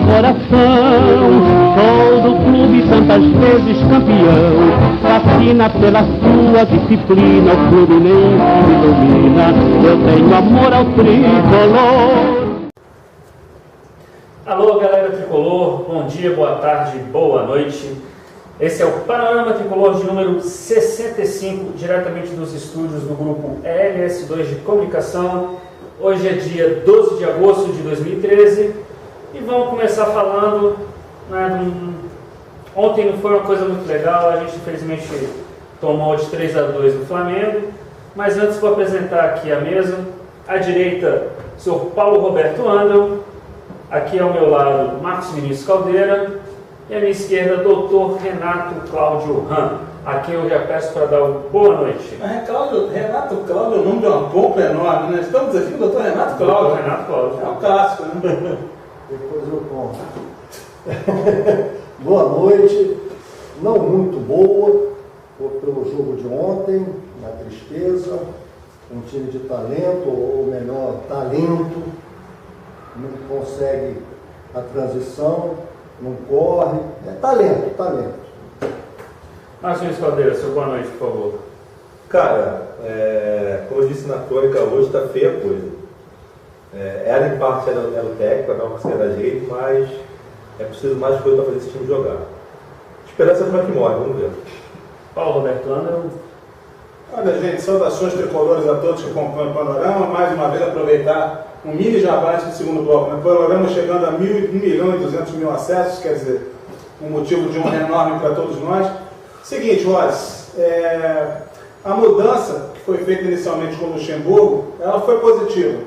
coração. Sou do clube tantas vezes campeão, fascina pela sua disciplina, o Fluminense me domina, eu tenho amor ao tricolor. Alô galera tricolor, bom dia, boa tarde, boa noite. Esse é o Panorama Tricolor de número 65, diretamente dos estúdios do grupo LS2 de Comunicação. Hoje é dia 12 de agosto de 2013 e vamos começar falando, né, ontem não foi uma coisa muito legal, a gente infelizmente tomou de 3-2 do Flamengo, mas antes vou apresentar aqui a mesa. À direita, o senhor Paulo Roberto Andel, aqui ao meu lado, Marcos Vinícius Caldeira, e à minha esquerda, doutor Renato Cláudio Ram, a quem eu já peço para dar uma boa noite. Renato Cláudio é o nome de uma pompa enorme, né? Estamos aqui com o doutor Renato Cláudio. Doutor Renato Cláudio. É um clássico, né? Depois eu conto. Boa noite, não muito boa, pelo jogo de ontem, na tristeza, um time de talento, ou melhor, talento, não consegue a transição, não corre, é talento. Marcos Caldeira, seu boa noite, por favor. Cara, como eu disse na crônica hoje, está feia a coisa. Ela em parte era o técnico, não conseguia dar jeito, mas é preciso mais coisa para fazer esse time jogar. Esperança como é que morre, vamos ver. Paulo Roberto Andel. Olha, gente, saudações tricolores a todos que acompanham o Panorama. Mais uma vez aproveitar um mini jabá do segundo bloco, né? O Panorama chegando a 1.200.000 acessos, quer dizer, um motivo de honra enorme para todos nós. Seguinte, Ross, a mudança que foi feita inicialmente com o Luxemburgo, ela foi positiva.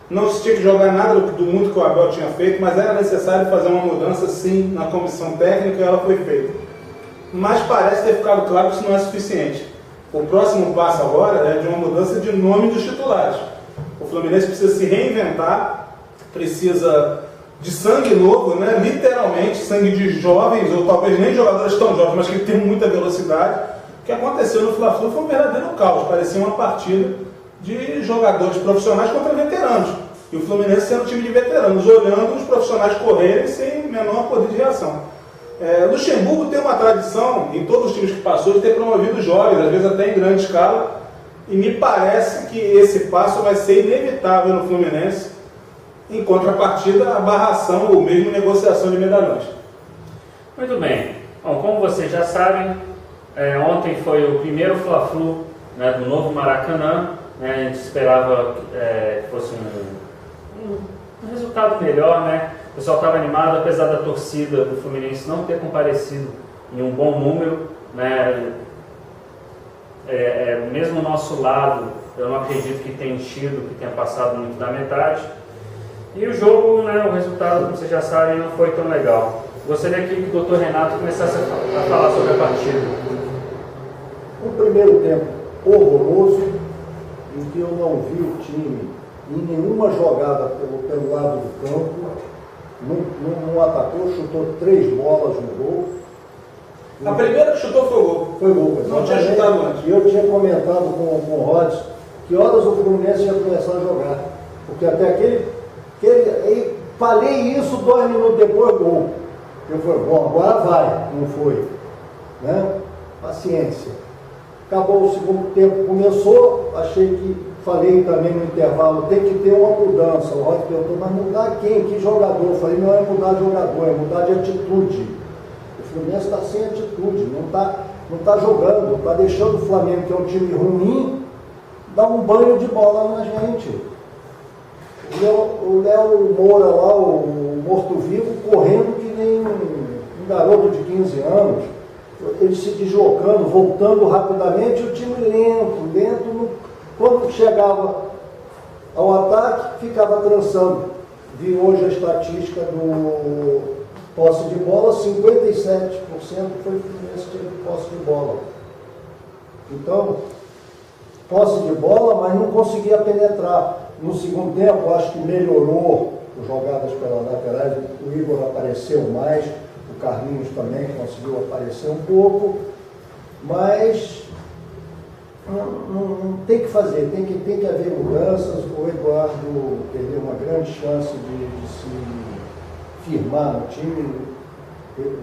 Não se tinha que jogar nada do muito que o Abel tinha feito, mas era necessário fazer uma mudança sim na comissão técnica e ela foi feita. Mas parece ter ficado claro que isso não é suficiente. O próximo passo agora é de uma mudança de nome dos titulares. O Fluminense precisa se reinventar, precisa de sangue novo, né? Literalmente, sangue de jovens, ou talvez nem jogadores tão jovens, mas que tem muita velocidade. O que aconteceu no Fla-Flu foi um verdadeiro caos, parecia uma partida de jogadores profissionais contra veteranos. E o Fluminense sendo um time de veteranos, olhando os profissionais correrem sem menor poder de reação. Luxemburgo tem uma tradição, em todos os times que passou, de ter promovido jovens, às vezes até em grande escala, e me parece que esse passo vai ser inevitável no Fluminense, em contrapartida à barração ou mesmo negociação de medalhões. Muito bem. Bom, como vocês já sabem, ontem foi o primeiro Fla-Flu, né, do novo Maracanã. Né, a gente esperava que fosse um resultado melhor, né? O pessoal estava animado, apesar da torcida do Fluminense não ter comparecido em um bom número, né? Mesmo o nosso lado, eu não acredito que tenha enchido, que tenha passado muito da metade. E o jogo, né, o resultado, como vocês já sabem, não foi tão legal. Gostaria aqui que o Dr. Renato começasse a falar sobre a partida. Um primeiro tempo horroroso, em que eu não vi o time em nenhuma jogada pelo lado do campo, não atacou, chutou 3 bolas no gol. A primeira que chutou foi o gol. Foi gol, não tinha chutado antes. E eu tinha comentado com o Rods que horas o Fluminense ia começar a jogar. Porque até falei isso 2 minutos depois, gol. Eu falei, bom, agora vai. Não foi. Né? Paciência. Acabou o segundo tempo, começou, falei também no intervalo, tem que ter uma mudança. O Rods perguntou, mas mudar quem? Que jogador? Eu falei, não é mudar de jogador, é mudar de atitude. O Fluminense está sem atitude, não está jogando, está deixando o Flamengo, que é um time ruim, dar um banho de bola na gente. O Léo Moura lá, o morto-vivo, correndo que nem um garoto de 15 anos, ele se deslocando, voltando rapidamente, o time lento, quando chegava ao ataque, ficava trançando. Vi hoje a estatística do posse de bola, 57% foi o Fluminense que teve posse de bola. Então, posse de bola, mas não conseguia penetrar. No segundo tempo, acho que melhorou as jogadas pelas laterais, o Igor apareceu mais, o Carlinhos também conseguiu aparecer um pouco, mas não tem que fazer, tem que haver mudanças. O Eduardo perdeu uma grande chance de se firmar no time,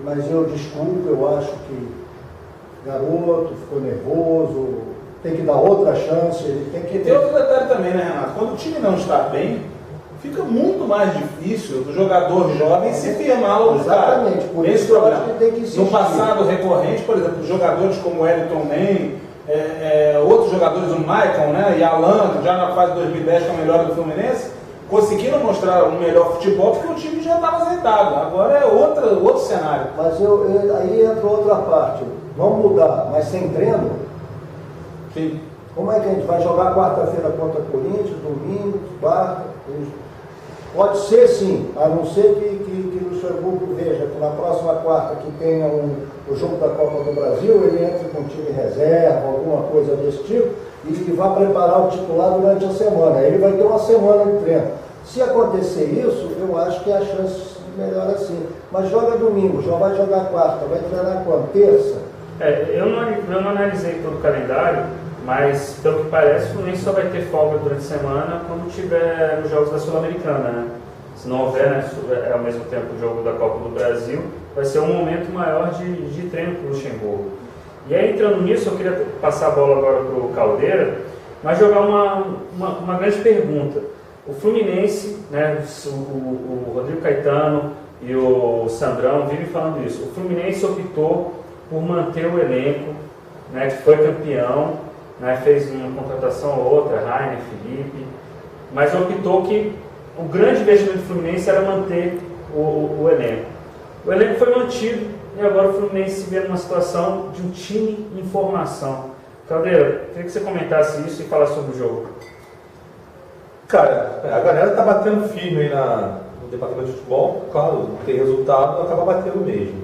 mas eu desculpo, eu acho que garoto ficou nervoso, tem que dar outra chance, ele tem que... E tem outro detalhe também, né, Renato? Quando o time não está bem, fica muito mais difícil do jogador jovem se firmar logo de cara. Exatamente, por esse isso eu problema. acho que tem que insistir. No passado recorrente, por exemplo, jogadores como Wellington Nem, outros jogadores, o Maicon, né, e Alan, já na fase 2010, que é o melhor do Fluminense, conseguiram mostrar um melhor futebol porque o time já estava azeitado. Agora é outro cenário. Mas aí entra outra parte. Vamos mudar, mas sem treino? Sim. Como é que a gente vai jogar quarta-feira contra Corinthians, domingo, quarta? Pode ser sim, a não ser que o Luxemburgo veja que na próxima quarta que tenha o jogo da Copa do Brasil, ele entre com time reserva, alguma coisa desse tipo, e vá preparar o titular durante a semana. Ele vai ter uma semana de treino. Se acontecer isso, eu acho que a chance melhor assim. Mas joga domingo, já vai jogar quarta, vai treinar quando? Terça? Eu não analisei todo o calendário, mas pelo que parece o Fluminense só vai ter folga durante a semana quando tiver os jogos da Sul-Americana, né? Se não houver, né, ao mesmo tempo o jogo da Copa do Brasil, vai ser um momento maior de treino para o Luxemburgo. E aí, entrando nisso, eu queria passar a bola agora para o Caldeira, mas jogar uma grande pergunta. O Fluminense, né, o Rodrigo Caetano e o Sandrão vivem falando isso. O Fluminense optou por manter o elenco, né, que foi campeão, né, fez uma contratação ou outra, Rainer, Felipe, mas optou que o grande investimento do Fluminense era manter o elenco. O elenco foi mantido e agora o Fluminense se vê numa situação de um time em formação. Caldeira, queria que você comentasse isso e falasse sobre o jogo. Cara, a galera tá batendo firme aí no departamento de futebol, claro, tem resultado, acaba batendo mesmo.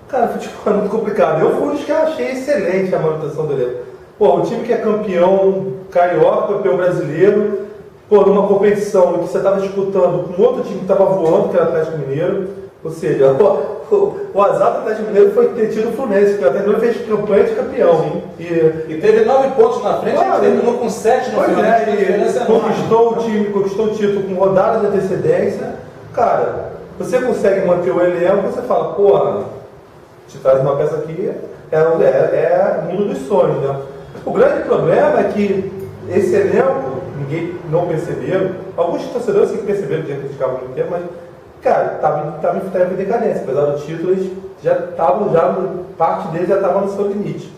Cara, futebol é muito complicado. Eu fui um dos que achei excelente a manutenção do elenco. Pô, o time que é campeão carioca, campeão brasileiro, pô, numa competição em que você estava disputando com outro time que estava voando, que era o Atlético Mineiro, ou seja, o azar do Atlético Mineiro foi ter tido o Fluminense, que até não fez campanha de campeão. E teve 9 pontos na frente, e terminou com 7 no final. Conquistou o título com rodadas de antecedência. Cara, você consegue manter o elenco, você fala, porra, te traz uma peça aqui, é o mundo dos sonhos, né? O grande problema é que esse elenco, ninguém não percebeu, alguns torcedores sim perceberam que já criticavam muito tempo, mas, cara, estava em decadência, apesar do título, eles já estavam, parte deles já estava no seu limite.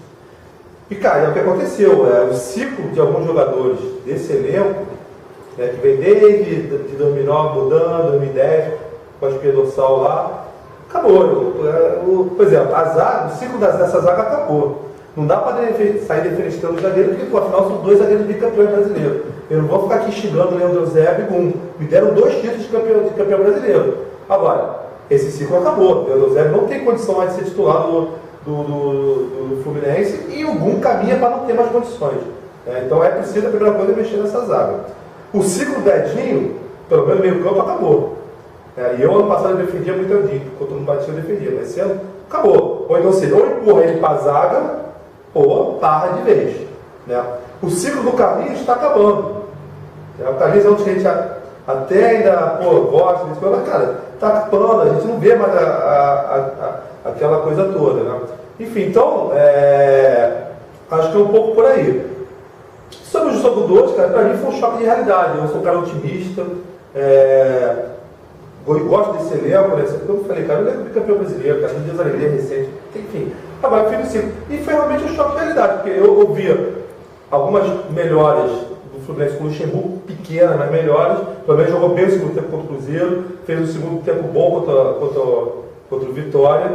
E, cara, é o que aconteceu, o ciclo de alguns jogadores desse elenco, né, que vem desde de 2009 mudando, 2010, com a espinha dorsal lá, acabou. Por exemplo, o ciclo dessa zaga acabou. Não dá para sair defenestrando o zagueiro, porque, pô, afinal, são 2 zagueiros bicampeões brasileiros. Eu não vou ficar aqui xingando o Leandro Zé e Gum. Me deram 2 títulos de campeão brasileiro. Agora, esse ciclo acabou. O Leandro Zé não tem condição mais de ser titular do Fluminense e o Gum caminha para não ter mais condições. Então é preciso, a primeira coisa, mexer nessa zaga. O ciclo do Edinho, pelo menos meio campo, acabou. E eu, ano passado, eu defendia muito o Edinho. Quando não batia, eu defendia. Mas esse ano, acabou. Ou então, ou empurra ele para a zaga, ou barra de vez. Né? O ciclo do Carlinhos está acabando. O Carlinhos é um que a gente até ainda gosta, mas, cara, está acabando, a gente não vê mais aquela coisa toda. Né? Enfim, então, acho que é um pouco por aí. Sobre os jogadores, cara, para mim foi um choque de realidade. Eu sou um cara otimista, gosto desse elenco, né? Como eu falei, cara, eu lembro do campeão brasileiro, cara, um desalegria recente, enfim. Agora, fiz o ciclo. E foi realmente um choque de realidade, porque eu via algumas melhores do Fluminense com o Luxemburgo, pequenas, mas melhores. Pelo menos jogou bem o segundo tempo contra o Cruzeiro, fez um segundo tempo bom contra o Vitória.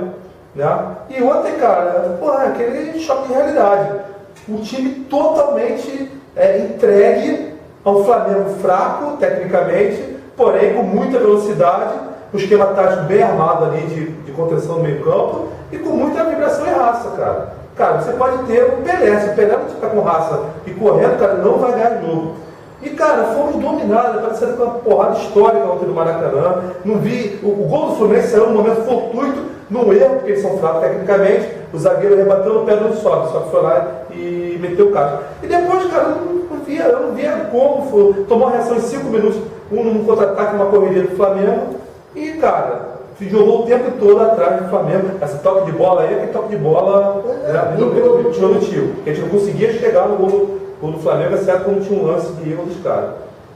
Né? E ontem, cara, aquele choque de realidade. Um time totalmente entregue a um Flamengo fraco, tecnicamente, porém com muita velocidade, um esquema tático bem armado ali de contenção no meio campo e com muita vibração e raça, cara. Cara, você pode ter um Pelé, se o Pelé não estiver com raça e correndo, cara, não vai ganhar jogo. E, cara, fomos dominados, parecendo com uma porrada histórica ontem do Maracanã. Não vi, o gol do Fluminense saiu num momento fortuito, num erro, porque eles são fracos tecnicamente, o zagueiro rebateu no pé do só que foi lá e meteu o caso. E depois, cara, eu não via como tomou uma reação em 5 minutos, um num contra-ataque, uma correria do Flamengo, e, cara, se jogou o tempo todo atrás do Flamengo. Esse toque de bola aí é aquele toque de bola improdutivo. Que a gente não conseguia chegar no gol do Flamengo, exceto quando tinha um lance de erro dos caras.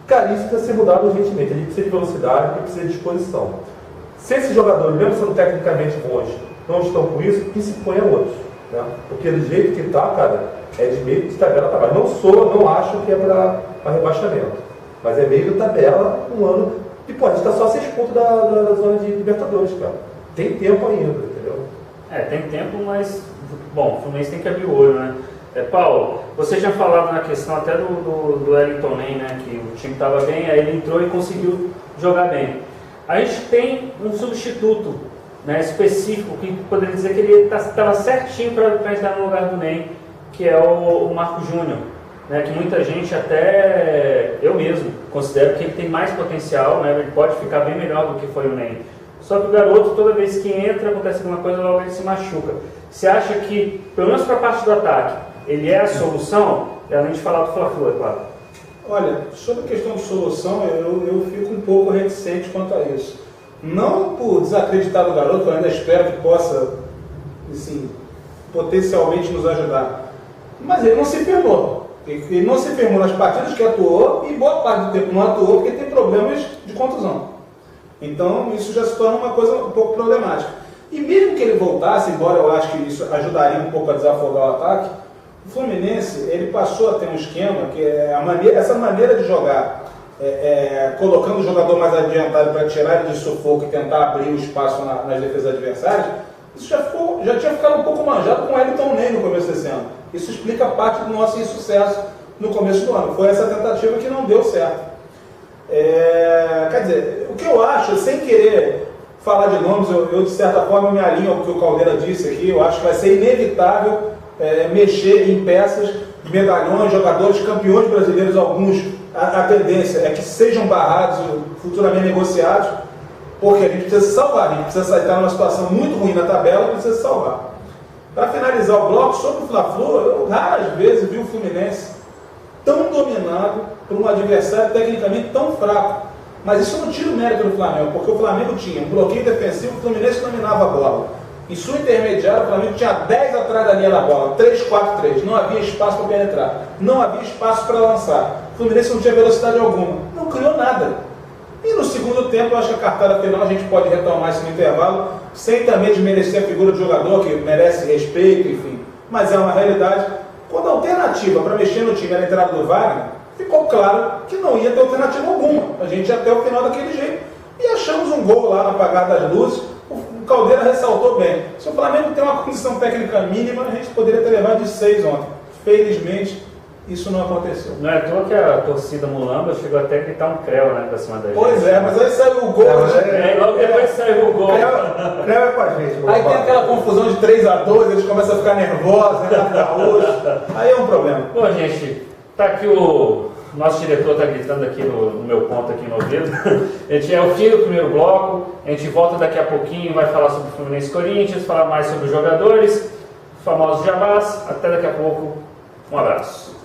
Cara, isso precisa ser mudado urgentemente. A gente precisa de velocidade, a gente precisa de disposição. Se esses jogadores, mesmo sendo tecnicamente bons, não estão com isso, que se ponham outros. Né? Porque do jeito que está, cara, é de meio de tabela trabalho. Não acho que é para rebaixamento. Mas é meio de tabela um ano. E pode estar só 6 pontos da zona de Libertadores, cara. Tem tempo ainda, entendeu? Tem tempo, mas, bom, o Fluminense tem que abrir o olho, né? Paulo, você já falava na questão até do Wellington Nem, né? Que o time estava bem, aí ele entrou e conseguiu jogar bem. A gente tem um substituto, né, específico, que poderia dizer que ele estava certinho para entrar no lugar do Nem, que é o Marco Júnior. Né, que muita gente, até eu mesmo, considero que ele tem mais potencial, né, ele pode ficar bem melhor do que foi o Nem. Só que o garoto, toda vez que entra, acontece alguma coisa, logo ele se machuca. Você acha que, pelo menos para a parte do ataque, ele é a solução? Além de falar do Fla-Flu, é claro. Olha, sobre a questão de solução, eu fico um pouco reticente quanto a isso. Não por desacreditar no garoto, eu ainda espero que possa, assim, potencialmente nos ajudar. Mas ele não se firmou. Ele não se firmou nas partidas que atuou e boa parte do tempo não atuou porque tem problemas de contusão. Então isso já se torna uma coisa um pouco problemática. E mesmo que ele voltasse, embora eu acho que isso ajudaria um pouco a desafogar o ataque, o Fluminense ele passou a ter um esquema que é essa maneira de jogar, colocando o jogador mais adiantado para tirar ele de sufoco e tentar abrir o espaço nas defesas adversárias. Isso já tinha ficado um pouco manjado com o Wellington Nem no começo desse ano. Isso explica parte do nosso insucesso no começo do ano. Foi essa tentativa que não deu certo. Quer dizer, o que eu acho, sem querer falar de nomes, eu de certa forma me alinho ao que o Caldeira disse aqui. Eu acho que vai ser inevitável mexer em peças, medalhões, jogadores, campeões brasileiros, alguns. A tendência é que sejam barrados, futuramente negociados, porque a gente precisa se salvar, a gente precisa estar numa situação muito ruim na tabela e precisa se salvar. Para finalizar o bloco, sobre o Fla-Flu, eu raras vezes vi o Fluminense tão dominado por um adversário tecnicamente tão fraco. Mas isso não tira o mérito do Flamengo, porque o Flamengo tinha um bloqueio defensivo, o Fluminense dominava a bola. Em sua intermediária, o Flamengo tinha 10 atrás da linha da bola, 3-4-3, não havia espaço para penetrar, não havia espaço para lançar. O Fluminense não tinha velocidade alguma, não criou nada. E no segundo tempo, eu acho que a cartada final a gente pode retomar isso no intervalo, sem também desmerecer a figura do jogador, que merece respeito, enfim. Mas é uma realidade. Quando a alternativa para mexer no time era a entrada do Wagner, ficou claro que não ia ter alternativa alguma. A gente ia até o final daquele jeito. E achamos um gol lá no apagar das luzes. O Caldeira ressaltou bem. Se o Flamengo tem uma condição técnica mínima, a gente poderia ter levado de 6 ontem. Felizmente, isso não aconteceu. Não é à toa que a torcida mulamba chegou até a gritar um creu, né, pra cima da gente. Pois é, mas aí saiu o gol. Logo depois saiu o gol. Creu é com a gente. Aí tem aquela confusão de 3-2, eles começam a ficar nervosos, aí é um problema. Bom, gente, tá aqui o nosso diretor tá gritando aqui no meu ponto aqui no ouvido. A gente é o fim do primeiro bloco, a gente volta daqui a pouquinho, vai falar sobre o Fluminense e Corinthians, falar mais sobre os jogadores, famosos jabás. Até daqui a pouco, um abraço.